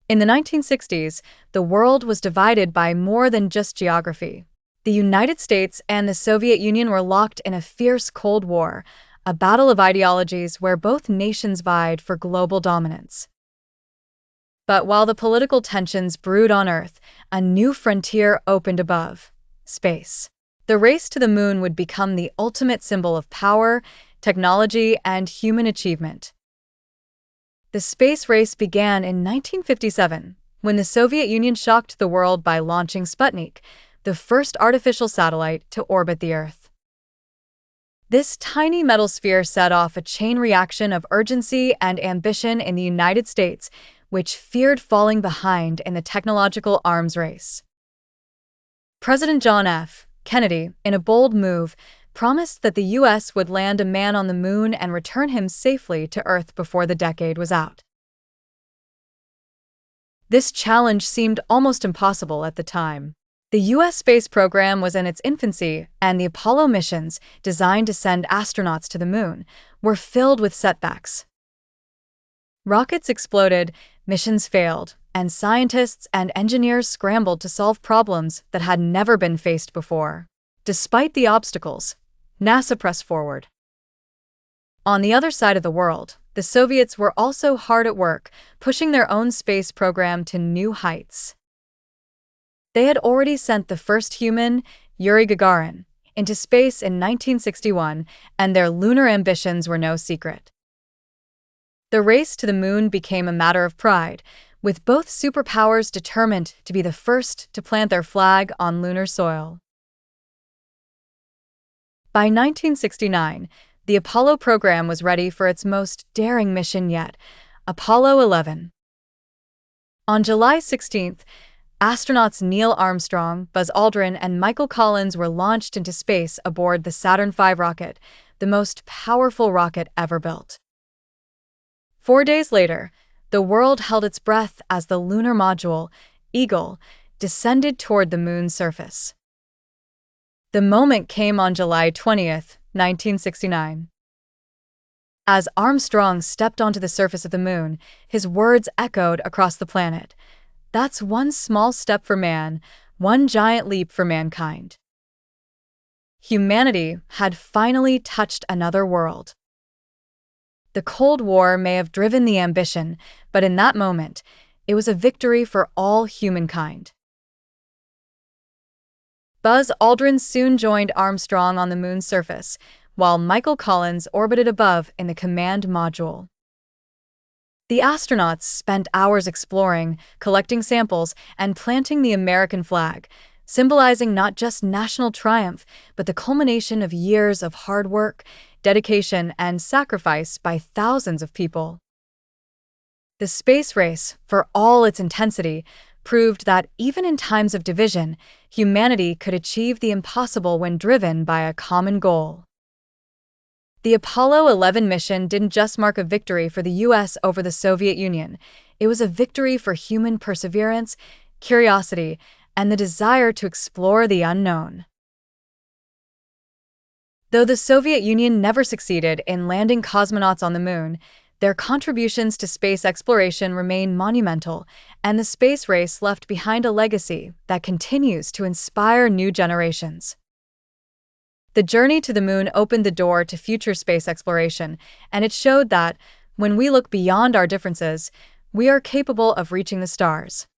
In the 1960s, the world was divided by more than just geography. The United States and the Soviet Union were locked in a fierce Cold War, a battle of ideologies where both nations vied for global dominance. But while the political tensions brewed on Earth, a new frontier opened above: space. The race to the moon would become the ultimate symbol of power, technology, and human achievement. The space race began in 1957, when the Soviet Union shocked the world by launching Sputnik, the first artificial satellite to orbit the Earth. This tiny metal sphere set off a chain reaction of urgency and ambition in the United States, which feared falling behind in the technological arms race. President John F. Kennedy, in a bold move, promised that the U.S. would land a man on the moon and return him safely to Earth before the decade was out. This challenge seemed almost impossible at the time. The U.S. space program was in its infancy, and the Apollo missions, designed to send astronauts to the moon, were filled with setbacks. Rockets exploded, missions failed, and scientists and engineers scrambled to solve problems that had never been faced before. Despite the obstacles, NASA pressed forward. On the other side of the world, the Soviets were also hard at work, pushing their own space program to new heights. They had already sent the first human, Yuri Gagarin, into space in 1961, and their lunar ambitions were no secret. The race to the moon became a matter of pride, with both superpowers determined to be the first to plant their flag on lunar soil. By 1969, the Apollo program was ready for its most daring mission yet, Apollo 11. On July 16, astronauts Neil Armstrong, Buzz Aldrin, and Michael Collins were launched into space aboard the Saturn V rocket, the most powerful rocket ever built. 4 days later, the world held its breath as the lunar module, Eagle, descended toward the moon's surface. The moment came on July 20th, 1969. As Armstrong stepped onto the surface of the moon, his words echoed across the planet. "That's one small step for man, one giant leap for mankind." Humanity had finally touched another world. The Cold War may have driven the ambition, but in that moment, it was a victory for all humankind. Buzz Aldrin soon joined Armstrong on the moon's surface, while Michael Collins orbited above in the command module. The astronauts spent hours exploring, collecting samples, and planting the American flag, symbolizing not just national triumph, but the culmination of years of hard work, dedication, and sacrifice by thousands of people. The space race, for all its intensity, proved that even in times of division, humanity could achieve the impossible when driven by a common goal. The Apollo 11 mission didn't just mark a victory for the U.S. over the Soviet Union, it was a victory for human perseverance, curiosity, and the desire to explore the unknown. Though the Soviet Union never succeeded in landing cosmonauts on the moon, their contributions to space exploration remain monumental, and the space race left behind a legacy that continues to inspire new generations. The journey to the moon opened the door to future space exploration, and it showed that, when we look beyond our differences, we are capable of reaching the stars.